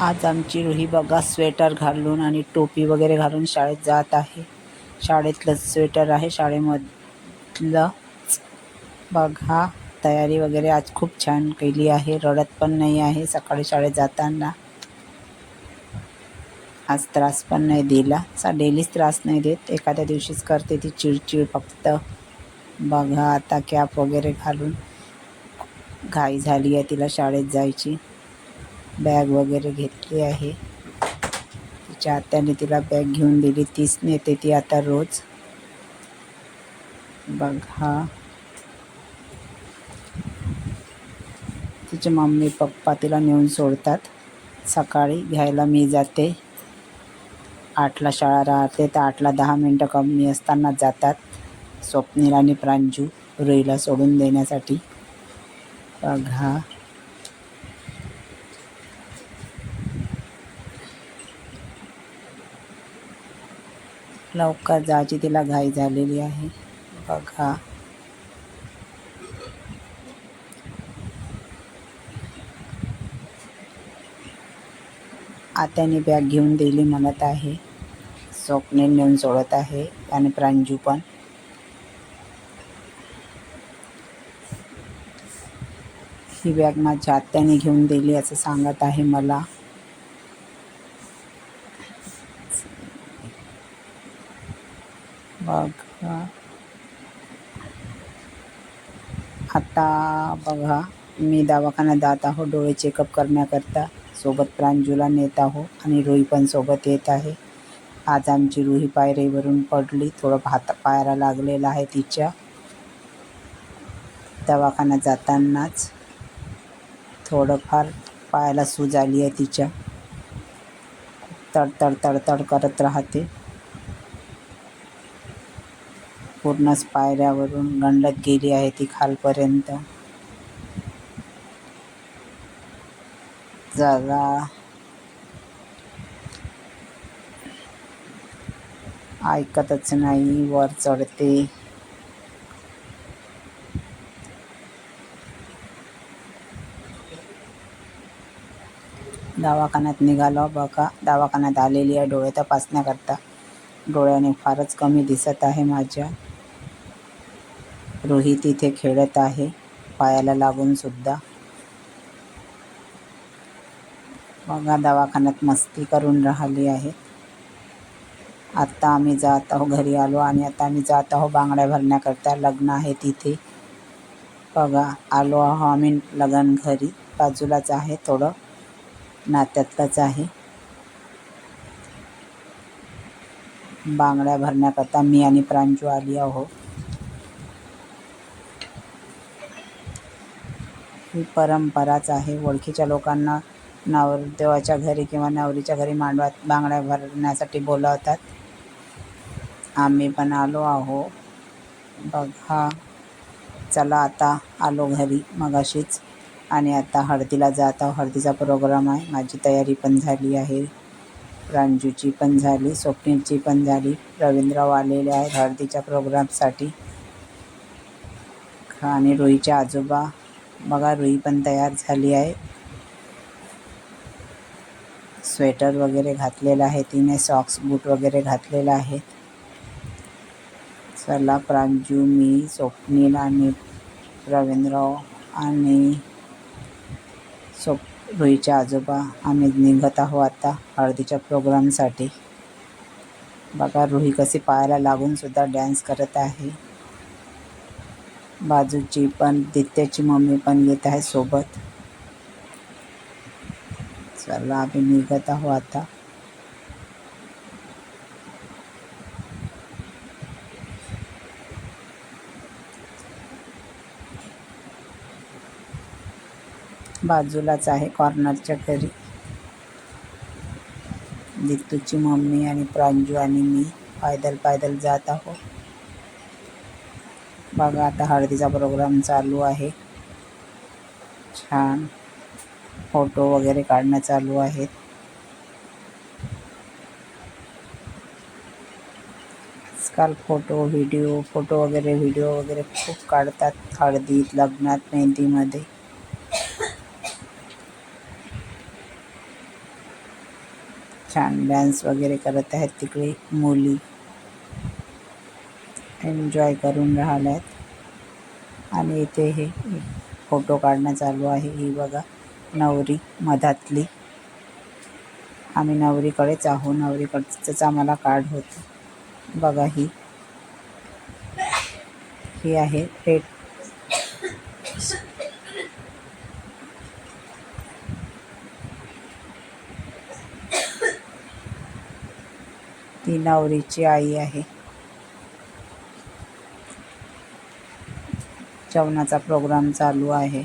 आज आमची रुही बघा स्वेटर घालून आणि टोपी वगैरे घालून शाळेत जात आहे. शाळेतलं स्वेटर आहे शाळेमधलं. बघा तयारी वगैरे आज खूप छान केली आहे. रडत पण नाही आहे सकाळी शाळेत जाताना. आज त्रास पण नाही दिला. डेलीच त्रास नाही देत, एखाद्या दिवशीच करते ती चिडचिड फक्त. बघा आता कॅप वगैरे घालून घाई झाली आहे तिला शाळेत जायची. बॅग वगैरे घेतली आहे. तिच्या आत्याने तिला बॅग घेऊन दिली, तीच नेते ती आता रोज. बघा तिचे मम्मी पप्पा तिला नेऊन सोडतात. सकाळी घ्यायला मी जाते. 8ला शाळा राहते तर 8ला 10 मिनटं कमी असताना जातात स्वप्नील आणि प्रांजू रुईला सोडून देण्यासाठी. बघा लवकर जायची तिला घाई झालेली आहे. बघा आत्याने बॅग घेऊन दिली म्हणत आहे. स्वप्नील नेऊन सोडत आहे आणि प्रांजू पण. ही बॅग माझ्या आत्याने घेऊन दिली असं सांगत आहे मला. बघा आता बघा मी दवाखान्यात जात आहो डोळे चेकअप करण्याकरता. सोबत प्रांजूला नेत आहो आणि रुई पण सोबत येत आहे. आज आमची रुही पायरीवरून पडली, थोडं पायाला लागलेलं आहे तिच्या. दवाखान्यात जातानाच थोडंफार पायाला सूज आली आहे तिच्या. तडतड तडतड करत राहते. पूर्णच पायऱ्यावरून गंडत गेली आहे ती खालपर्यंत. जरा ऐकतच नाही, वर चढते. दवाखान्यात निघालो. बघा दवाखान्यात आलेली आहे डोळे तपासण्याकरता. डोळ्याने फारच कमी दिसत आहे माझ्या. रुही तिथे खेळत आहे पायाला लागून सुद्धा. बघा दवाखान्यात मस्ती करून राहिली आहे. आता आम्ही जात आहो, घरी आलो आणि आता आम्ही जात आहो बांगड्या भरण्याकरता. लग्न आहे तिथे. बघा आलो आहो आम्ही लग्न घरी, बाजूलाच आहे, थोडं नात्यातलंच आहे. बांगड्या भरण्याकरता मी आणि प्रांजू आली आहो. ही परंपराच आहे. ओळखीच्या लोकांना नवरदेवाच्या घरी किंवा नवरीच्या घरी मांडवात बांगड्या भरण्यासाठी बोलावतात. आम्ही पण आलो आहो. बघा चला आता आलो घरी मगाशीच आणि आता हळदीला जात आहो. हळदीचा प्रोग्राम आहे. माझी तयारी पण झाली आहे, प्रांजूची पण झाली, स्वप्नीलची पण झाली. रवींद्रराव आलेले आहेत हळदीच्या प्रोग्रामसाठी. आणि रुईच्या आजोबा. बघा रुई पण तयार झाली आहे. स्वेटर वगैरे घातलेला आहे तिने, सॉक्स बूट वगैरे घातलेला आहे. चला प्रांजू, मी, स्वप्नील आणि रवींद्रराव आणि रुईच्या आजोबा आम्ही निघत आहो आता हळदीच्या प्रोग्रामसाठी. बघा रुही कशी पायाला लागून सुद्धा डॅन्स करत आहे. बाजूची पण दित्याची मम्मी पण येत आहे सोबत. चला आम्ही निघत आहो आता. बाजूलाच आहे कॉर्नरच्या घरी. दित्तूची मम्मी आणि प्रांजू आणि मी पायदल जात आहो. बघा आता हळदीचा प्रोग्राम चालू आहे. छान फोटो वगैरे काढणं चालू आहेत. आजकाल फोटो व्हिडिओ वगैरे खूप काढतात हळदीत, लग्नात, मेहंदीमध्ये. छान डान्स वगैरे करत आहेत तिकडे मुली एन्जॉय करून राहिल्यात आणि इथे हे फोटो काढणं चालू आहे. ही बघा नवरी मधातली. आम्ही नवरीकडेच आहो, नवरीकडचंच आम्हाला कार्ड होतं. बघा ही आहे रेड ती नवरीची आई आहे. जेवणाचा प्रोग्राम चालू आहे.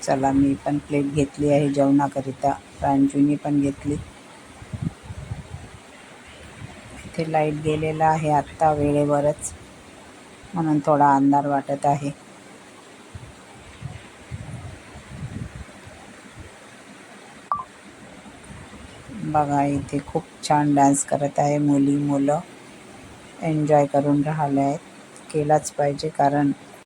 चला मी पण प्लेट घेतली आहे जेवणाकरिता. प्रांजूनी पण घेतली. इथे लाईट गेलेला आहे आत्ता वेळेवरच, म्हणून थोडा अंधार वाटत आहे. बघा इथे खूप छान डान्स करत आहे मुलं एन्जॉय करून राहिले आहेत. केलाच पाहिजे कारण